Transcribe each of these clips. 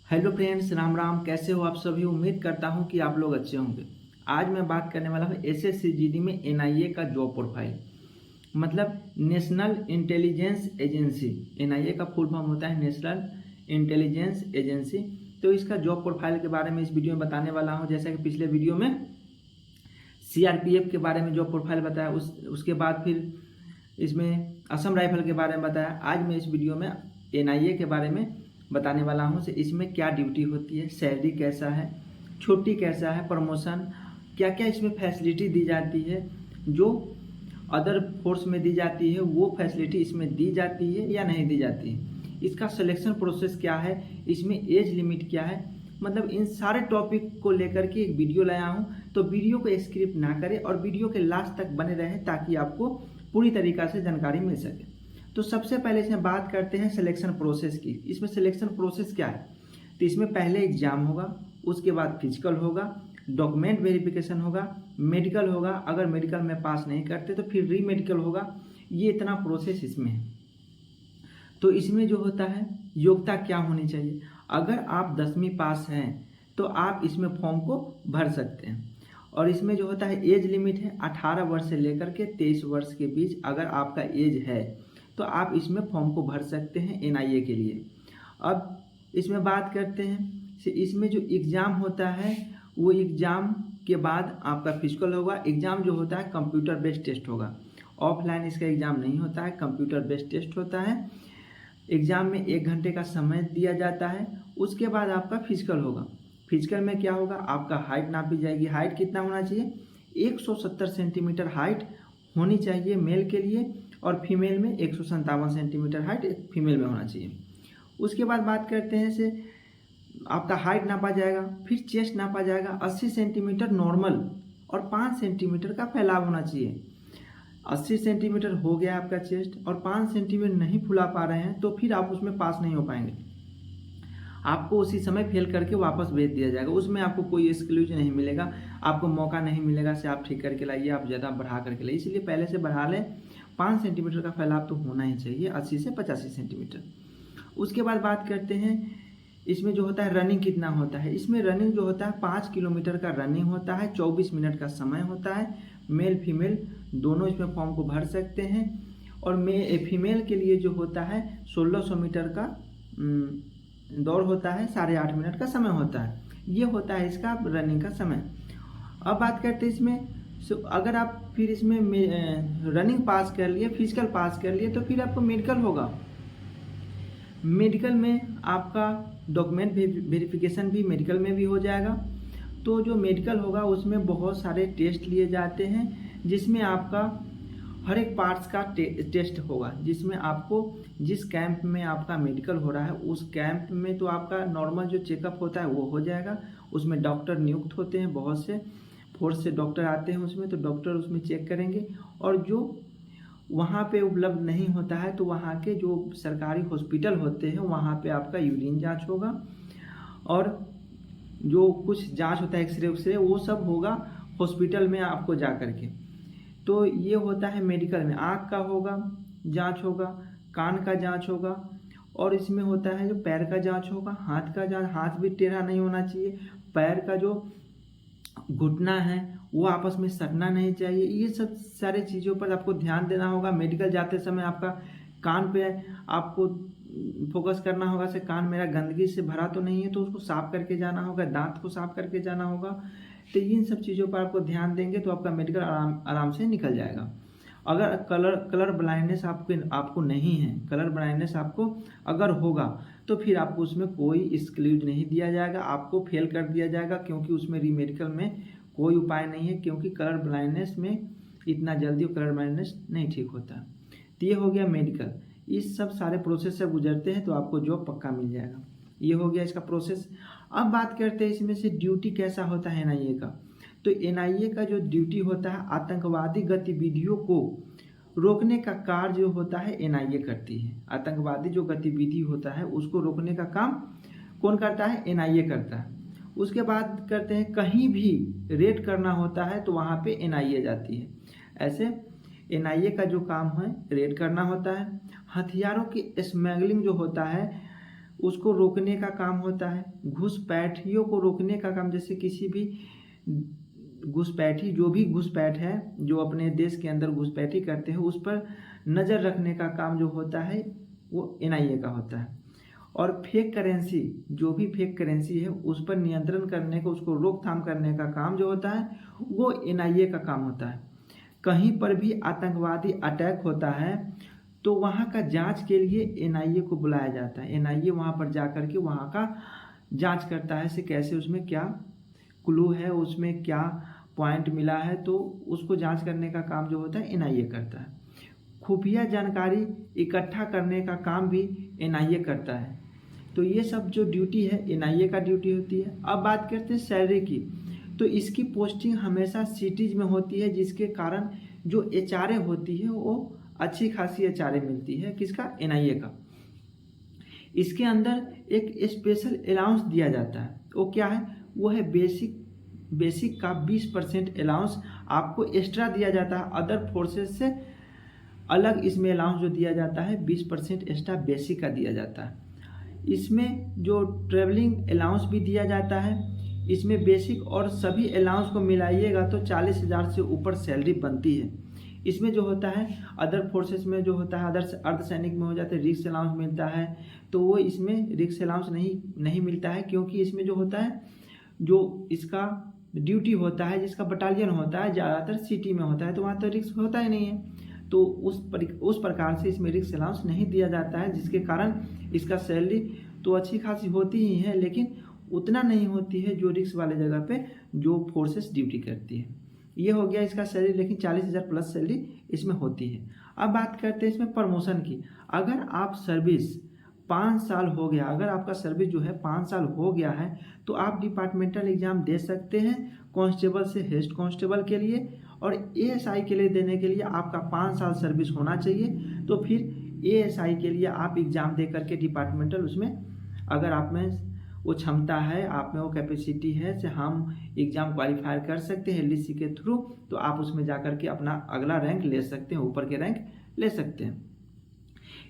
Hello friends, Ram Ram. कैसे हो आप सभी? उम्मीद करता हूं कि आप लोग अच्छे होंगे। आज मैं बात करने वाला हूं एसएससी जीडी में एनआईए का जॉब प्रोफाइल, मतलब नेशनल इंटेलिजेंस एजेंसी। एनआईए का फुल फॉर्म होता है नेशनल इंटेलिजेंस एजेंसी। तो इसका जॉब प्रोफाइल के बारे में इस वीडियो में बताने वाला हूँ। जैसा कि पिछले वीडियो में सीआरपीएफ के बारे में जॉब प्रोफाइल बताया, उसके बाद फिर इसमें असम राइफल के बारे में बताया। आज मैं इस वीडियो में एनआईए के बारे में बताने वाला हूँ। से इसमें क्या ड्यूटी होती है, सैलरी कैसा है, छुट्टी कैसा है, प्रमोशन क्या क्या इसमें फैसिलिटी दी जाती है, जो अदर फोर्स में दी जाती है वो फैसिलिटी इसमें दी जाती है या नहीं दी जाती है, इसका सिलेक्शन प्रोसेस क्या है, इसमें एज लिमिट क्या है। मतलब इन सारे टॉपिक को लेकर के एक वीडियो लाया हूँ। तो वीडियो को स्किप ना करें और वीडियो के लास्ट तक बने रहें ताकि आपको पूरी तरीक़ा से जानकारी मिल सके। तो सबसे पहले इसमें बात करते हैं सिलेक्शन प्रोसेस की। इसमें सिलेक्शन प्रोसेस क्या है? तो इसमें पहले एग्जाम होगा, उसके बाद फिजिकल होगा, डॉक्यूमेंट वेरिफिकेशन होगा, मेडिकल होगा। अगर मेडिकल में पास नहीं करते तो फिर री मेडिकल होगा। ये इतना प्रोसेस इसमें है। तो इसमें जो होता है योग्यता क्या होनी चाहिए। अगर आप 10वीं पास हैं तो आप इसमें फॉर्म को भर सकते हैं। और इसमें जो होता है एज लिमिट है 18 वर्ष से लेकर के 23 वर्ष के बीच अगर आपका एज है तो आप इसमें फॉर्म को भर सकते हैं एनआईए के लिए। अब इसमें बात करते हैं कि इसमें जो एग्ज़ाम होता है वो एग्ज़ाम के बाद आपका फिजिकल होगा। एग्ज़ाम जो होता है कंप्यूटर बेस्ड टेस्ट होगा, ऑफलाइन इसका एग्ज़ाम नहीं होता है, कंप्यूटर बेस्ड टेस्ट होता है। एग्ज़ाम में 1 घंटे का समय दिया जाता है। उसके बाद आपका फिजिकल होगा। फिजिकल में क्या होगा, आपका हाइट नापी जाएगी। हाइट कितना होना चाहिए? 170 सेंटीमीटर हाइट होनी चाहिए मेल के लिए, और फीमेल में 157 सेंटीमीटर हाइट फीमेल में होना चाहिए। उसके बाद बात करते हैं से आपका हाइट नापा जाएगा, फिर चेस्ट नापा जाएगा। 80 सेंटीमीटर नॉर्मल और 5 सेंटीमीटर का फैलाव होना चाहिए। 80 सेंटीमीटर हो गया आपका चेस्ट और 5 सेंटीमीटर नहीं फुला पा रहे हैं तो फिर आप उसमें पास नहीं हो पाएंगे। आपको उसी समय फेल करके वापस भेज दिया जाएगा। उसमें आपको कोई एक्सक्लूज नहीं मिलेगा, आपको मौका नहीं मिलेगा से आप ठीक करके लाइए, आप ज़्यादा बढ़ा करके लाइए। इसलिए पहले से बढ़ा लें। 5 सेंटीमीटर का फैलाव तो होना ही चाहिए, 80 से 85 सेंटीमीटर। उसके बाद बात करते हैं इसमें जो होता है रनिंग कितना होता है। इसमें रनिंग जो होता है 5 किलोमीटर का रनिंग होता है, 24 मिनट का समय होता है। मेल फीमेल दोनों इसमें फॉर्म को भर सकते हैं। और फीमेल के लिए जो होता है 1600 मीटर का दौड़ होता है, 8.5 मिनट का समय होता है। ये होता है इसका रनिंग का समय। अब बात करते हैं इसमें अगर आप फिर इसमें रनिंग पास कर लिए, फिजिकल पास कर लिए, तो फिर आपको मेडिकल होगा। मेडिकल में आपका डॉक्यूमेंट वेरिफिकेशन भी मेडिकल में भी हो जाएगा। तो जो मेडिकल होगा उसमें बहुत सारे टेस्ट लिए जाते हैं, जिसमें आपका हर एक पार्ट्स का टेस्ट होगा। जिसमें आपको जिस कैंप में आपका मेडिकल हो रहा है उस कैंप में तो आपका नॉर्मल जो चेकअप होता है वो हो जाएगा। उसमें डॉक्टर नियुक्त होते हैं, बहुत से फोर्स से डॉक्टर आते हैं उसमें, तो डॉक्टर उसमें चेक करेंगे। और जो वहाँ पे उपलब्ध नहीं होता है तो वहाँ के जो सरकारी हॉस्पिटल होते हैं वहाँ पे आपका यूरिन जांच होगा, और जो कुछ जांच होता है एक्सरे उक्सरे वो सब होगा हॉस्पिटल में आपको जा कर के। तो ये होता है मेडिकल में। आँख का होगा जांच होगा, कान का जांच होगा, और इसमें होता है जो पैर का जांच होगा, हाथ का जांच। हाथ भी टेढ़ा नहीं होना चाहिए, पैर का जो घुटना है वो आपस में सटना नहीं चाहिए। ये सब सारे चीज़ों पर आपको ध्यान देना होगा। मेडिकल जाते समय आपका कान पे आपको फोकस करना होगा से कान मेरा गंदगी से भरा तो नहीं है, तो उसको साफ करके जाना होगा, दांत को साफ करके जाना होगा। तो इन सब चीज़ों पर आपको ध्यान देंगे तो आपका मेडिकल आराम से निकल जाएगा। अगर कलर ब्लाइंडनेस आपको नहीं है, कलर ब्लाइंडनेस आपको अगर होगा तो फिर आपको उसमें कोई एक्सक्लूड नहीं दिया जाएगा, आपको फेल कर दिया जाएगा, क्योंकि उसमें री मेडिकल में कोई उपाय नहीं है। क्योंकि कलर ब्लाइंडनेस में इतना जल्दी कलर ब्लाइंडनेस नहीं ठीक होता। तो ये हो गया मेडिकल। इस सब सारे प्रोसेस से गुजरते हैं तो आपको जॉब पक्का मिल जाएगा। ये हो गया इसका प्रोसेस। अब बात करते हैं इसमें से ड्यूटी कैसा होता है एनआईए का। तो एनआईए का जो ड्यूटी होता है, आतंकवादी गतिविधियों को रोकने का कार्य जो होता है एनआईए करती है। आतंकवादी जो गतिविधि होता है उसको रोकने का काम कौन करता है? एनआईए करता है। उसके बाद करते हैं कहीं भी रेड करना होता है तो वहाँ पे एनआईए जाती है। ऐसे एनआईए का जो काम है रेड करना होता है। हथियारों की स्मगलिंग जो होता है उसको रोकने का काम होता है। घुसपैठियों को रोकने का काम, जैसे किसी भी घुसपैठी, जो भी घुसपैठ है, जो अपने देश के अंदर घुसपैठी करते हैं, उस पर नज़र रखने का काम जो होता है वो एनआईए का होता है। और फेक करेंसी, जो भी फेक करेंसी है उस पर नियंत्रण करने का, उसको रोकथाम करने का काम जो होता है वो एनआईए का काम होता है। कहीं पर भी आतंकवादी अटैक होता है तो वहाँ का जांच के लिए एनआईए को बुलाया जाता है। एनआईए वहाँ पर जा कर के वहाँ का जांच करता है, से कैसे उसमें क्या क्लू है, उसमें क्या पॉइंट मिला है, तो उसको जांच करने का काम जो होता है एनआईए करता है। खुफिया जानकारी इकट्ठा करने का काम भी एनआईए करता है। तो ये सब जो ड्यूटी है एनआईए का ड्यूटी होती है। अब बात करते हैं सैलरी की, तो इसकी पोस्टिंग हमेशा सिटीज़ में होती है, जिसके कारण जो एचआरए होती है वो अच्छी खासी एचआरए मिलती है। किसका? एनआईए का। इसके अंदर एक स्पेशल अलाउंस दिया जाता है। वो क्या है? वो है बेसिक का 20% अलाउंस आपको एक्स्ट्रा दिया जाता है। अदर फोर्सेस से अलग इसमें अलाउंस जो दिया जाता है 20% एक्स्ट्रा बेसिक का दिया जाता है। इसमें जो ट्रेवलिंग अलाउंस भी दिया जाता है। इसमें बेसिक और सभी अलाउंस को मिलाइएगा तो 40,000 से ऊपर सैलरी बनती है। इसमें जो होता है अदर फोर्सेस में जो होता है, अदर अर्धसैनिक में हो जाता है, रिक्स अलाउंस मिलता है, तो वो इसमें रिक्स अलाउंस नहीं मिलता है, क्योंकि इसमें जो होता है, जो इसका ड्यूटी होता है, जिसका बटालियन होता है ज़्यादातर सिटी में होता है, तो वहाँ तो रिक्स होता ही नहीं है, तो उस प्रकार से इसमें रिक्स अलाउंस नहीं दिया जाता है, जिसके कारण इसका सैलरी तो अच्छी खासी होती ही है, लेकिन उतना नहीं होती है जो रिक्स वाले जगह पे जो फोर्सेस ड्यूटी करती है। ये हो गया इसका सैलरी, लेकिन 40,000 प्लस सैलरी इसमें होती है। अब बात करते हैं इसमें प्रमोशन की। अगर आप सर्विस 5 साल हो गया, अगर आपका सर्विस जो है 5 साल हो गया है, तो आप डिपार्टमेंटल एग्जाम दे सकते हैं कांस्टेबल से हेड कांस्टेबल के लिए, और एएसआई के लिए देने के लिए आपका 5 साल सर्विस होना चाहिए। तो फिर एएसआई के लिए आप एग्ज़ाम दे करके डिपार्टमेंटल, उसमें अगर आप में वो क्षमता है, आप में वो कैपेसिटी है से हम एग्ज़ाम क्वालिफाई कर सकते हैं एलडीसी के थ्रू, तो आप उसमें जा कर के अपना अगला रैंक ले सकते हैं, ऊपर के रैंक ले सकते हैं।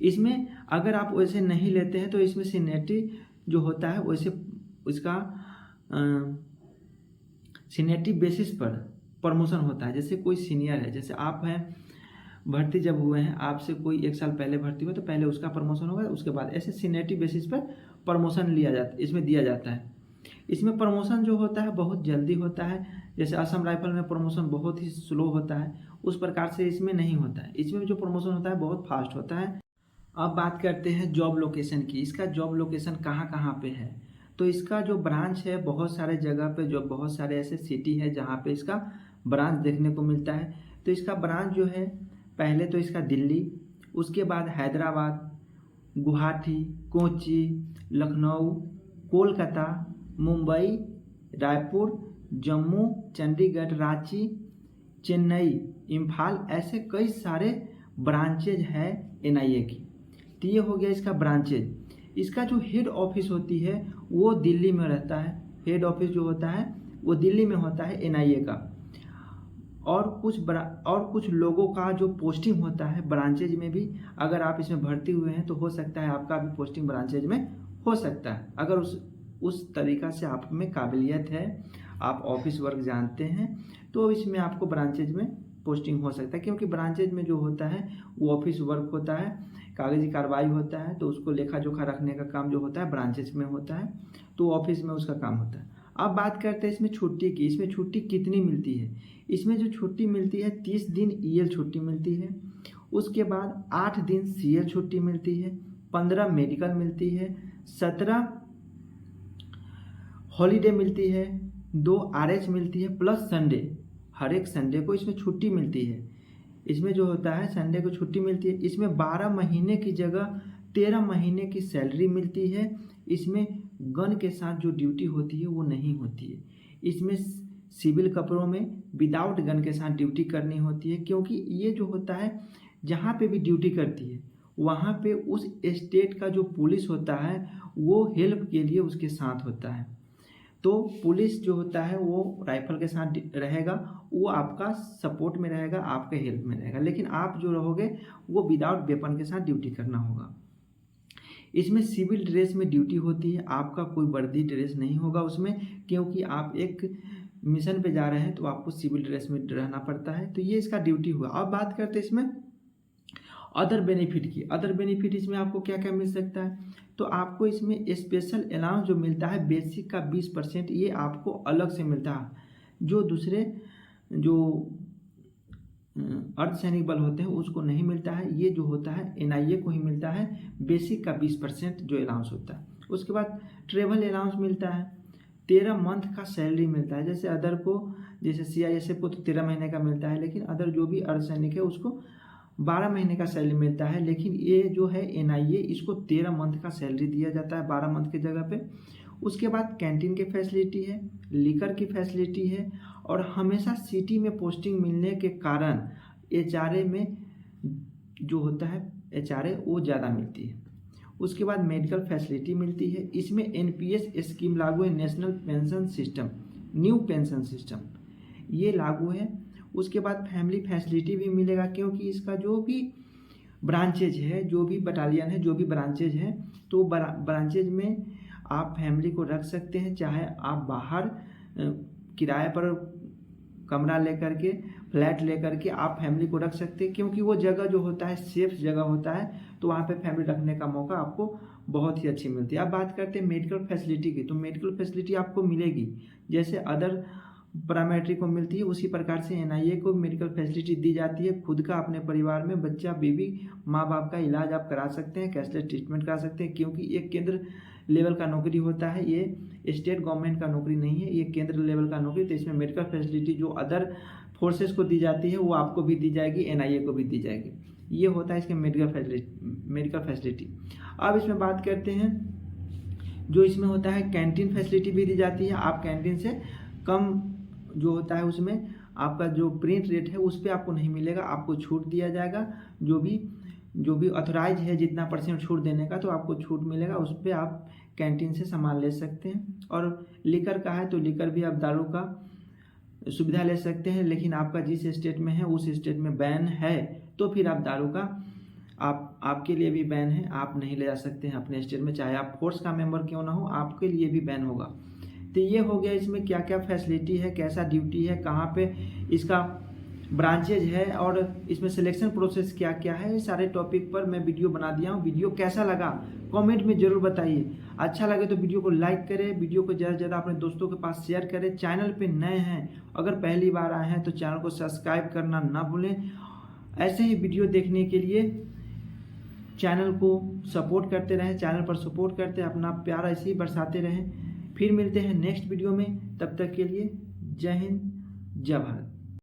इसमें अगर आप वैसे नहीं लेते हैं तो इसमें सीनियरिटी जो होता है वैसे इसका सीनियरिटी बेसिस पर प्रमोशन होता है। जैसे कोई सीनियर है, जैसे आप हैं, भर्ती जब हुए हैं, आपसे कोई 1 साल पहले भर्ती हुआ तो पहले उसका प्रमोशन होगा, उसके बाद ऐसे सीनियरिटी बेसिस पर प्रमोशन इसमें दिया जाता है। इसमें प्रमोशन जो होता है बहुत जल्दी होता है, जैसे असम राइफल में प्रमोशन बहुत ही स्लो होता है, उस प्रकार से इसमें नहीं होता है। इसमें जो प्रमोशन होता है बहुत फास्ट होता है। अब बात करते हैं जॉब लोकेशन की। इसका जॉब लोकेशन कहाँ कहाँ पे है? तो इसका जो ब्रांच है बहुत सारे जगह पे, जो बहुत सारे ऐसे सिटी है जहाँ पे इसका ब्रांच देखने को मिलता है। तो इसका ब्रांच जो है, पहले तो इसका दिल्ली, उसके बाद हैदराबाद, गुवाहाटी, कोची, लखनऊ, कोलकाता, मुंबई, रायपुर, जम्मू, चंडीगढ़, रांची, चेन्नई, इम्फाल, ऐसे कई सारे ब्रांचेज है एनआईए की। तो ये हो गया इसका ब्रांचेज। इसका जो हेड ऑफिस होती है वो दिल्ली में रहता है। हेड ऑफिस जो होता है वो दिल्ली में होता है एनआईए का। और कुछ लोगों का जो पोस्टिंग होता है ब्रांचेज में भी, अगर आप इसमें भर्ती हुए हैं तो हो सकता है आपका भी पोस्टिंग ब्रांचेज में हो सकता है। अगर उस तरीक़ा से आप में काबिलियत है, आप ऑफिस वर्क जानते हैं, तो इसमें आपको ब्रांचेज में पोस्टिंग हो सकता है। क्योंकि ब्रांचेज में जो होता है वो ऑफिस वर्क होता है, कागजी कार्रवाई होता है, तो उसको लेखा जोखा रखने का काम जो होता है ब्रांचेज में होता है, तो ऑफिस में उसका काम होता है। अब बात करते हैं इसमें छुट्टी की। इसमें छुट्टी कितनी मिलती है? इसमें जो छुट्टी मिलती है 30 दिन ईएल छुट्टी मिलती है, उसके बाद 8 दिन सीएल छुट्टी मिलती है, 15 मेडिकल मिलती है, 17 हॉलीडे मिलती है, 2 आरएच मिलती है, प्लस संडे। हर एक संडे को इसमें छुट्टी मिलती है। इसमें जो होता है संडे को छुट्टी मिलती है। इसमें 12 महीने की जगह 13 महीने की सैलरी मिलती है। इसमें गन के साथ जो ड्यूटी होती है वो नहीं होती है। इसमें सिविल कपड़ों में विदाउट गन के साथ ड्यूटी करनी होती है, क्योंकि ये जो होता है जहाँ पे भी ड्यूटी करती है वहाँ पे उस स्टेट का जो पुलिस होता है वो हेल्प के लिए उसके साथ होता है। तो पुलिस जो होता है वो राइफल के साथ रहेगा, वो आपका सपोर्ट में रहेगा, आपके हेल्प में रहेगा, लेकिन आप जो रहोगे वो विदाउट वेपन के साथ ड्यूटी करना होगा। इसमें सिविल ड्रेस में ड्यूटी होती है, आपका कोई वर्दी ड्रेस नहीं होगा उसमें, क्योंकि आप एक मिशन पे जा रहे हैं तो आपको सिविल ड्रेस में रहना पड़ता है। तो ये इसका ड्यूटी हुआ। अब बात करते हैं इसमें अदर बेनिफिट की। अदर बेनिफिट इसमें आपको क्या क्या मिल सकता है, तो आपको इसमें स्पेशल अलाउंस जो मिलता है बेसिक का 20%, ये आपको अलग से मिलता है, जो दूसरे जो अर्धसैनिक बल होते हैं उसको नहीं मिलता है। ये जो होता है एनआईए को ही मिलता है, बेसिक का 20% जो अलाउंस होता है। उसके बाद ट्रेवल अलाउंस मिलता है, 13 मंथ का सैलरी मिलता है। जैसे अदर को, जैसे सीआईएसएफ को तो 13 महीने का मिलता है, लेकिन अदर जो भी अर्धसैनिक है उसको 12 महीने का सैलरी मिलता है। लेकिन ये जो है एनआईए, इसको 13 मंथ का सैलरी दिया जाता है 12 मंथ की जगह पे। उसके बाद कैंटीन की फैसिलिटी है, लिकर की फैसिलिटी है, और हमेशा सिटी में पोस्टिंग मिलने के कारण एचआरए में जो होता है एचआरए वो ज़्यादा मिलती है। उसके बाद मेडिकल फैसिलिटी मिलती है। इसमें एनपीएस स्कीम लागू है, national pension system, new pension system ये लागू है। उसके बाद फैमिली फैसिलिटी भी मिलेगा, क्योंकि इसका जो भी ब्रांचेज है, जो भी बटालियन है, जो भी ब्रांचेज है, तो ब्रांचेज में आप फैमिली को रख सकते हैं, चाहे आप बाहर किराए पर कमरा लेकर के, फ्लैट लेकर के आप फैमिली को रख सकते हैं, क्योंकि वो जगह जो होता है सेफ जगह होता है, तो वहाँ पे फैमिली रखने का मौका आपको बहुत ही अच्छी मिलती है। अब बात करते हैं मेडिकल फैसिलिटी की, तो मेडिकल फैसिलिटी आपको मिलेगी जैसे अदर पैरामेट्रिक को मिलती है, उसी प्रकार से एनआईए को मेडिकल फैसिलिटी दी जाती है। खुद का, अपने परिवार में बच्चा, बीवी, माँ बाप का इलाज आप करा सकते हैं, कैशलेस ट्रीटमेंट करा सकते हैं, क्योंकि एक केंद्र लेवल का नौकरी होता है, ये स्टेट गवर्नमेंट का नौकरी नहीं है, ये केंद्र लेवल का नौकरी। तो इसमें मेडिकल फैसिलिटी जो अदर फोर्सेस को दी जाती है वो आपको भी दी जाएगी, एनआईए को भी दी जाएगी। ये होता है इसके मेडिकल फैसिलिटी। अब इसमें बात करते हैं जो इसमें होता है कैंटीन फैसिलिटी भी दी जाती है। आप कैंटीन से कम जो होता है उसमें आपका जो प्रिंट रेट है उस पर आपको नहीं मिलेगा, आपको छूट दिया जाएगा। जो भी ऑथराइज है जितना % छूट देने का, तो आपको छूट मिलेगा, उस पर आप कैंटीन से सामान ले सकते हैं। और लिकर का है तो लिकर भी आप दारू का सुविधा ले सकते हैं, लेकिन आपका जिस स्टेट में है उस स्टेट में बैन है, तो फिर आप दारू का आपके लिए भी बैन है, आप नहीं ले जा सकते हैं अपने स्टेट में, चाहे आप फोर्स का मेंबर क्यों ना हो, आपके लिए भी बैन होगा। तो ये हो गया इसमें क्या क्या फैसिलिटी है, कैसा ड्यूटी है, कहाँ पे इसका ब्रांचेज है, और इसमें सिलेक्शन प्रोसेस क्या क्या है, ये सारे टॉपिक पर मैं वीडियो बना दिया हूँ। वीडियो कैसा लगा कमेंट में ज़रूर बताइए। अच्छा लगे तो वीडियो को लाइक करें, वीडियो को ज़्यादा से ज़्यादा अपने दोस्तों के पास शेयर करें। चैनल पे नए हैं, अगर पहली बार आए हैं तो चैनल को सब्सक्राइब करना ना भूलें। ऐसे ही वीडियो देखने के लिए चैनल को सपोर्ट करते रहें, चैनल पर सपोर्ट करते अपना प्यार ऐसे ही बरसाते रहें। फिर मिलते हैं नेक्स्ट वीडियो में, तब तक के लिए जय हिंद, जय भारत।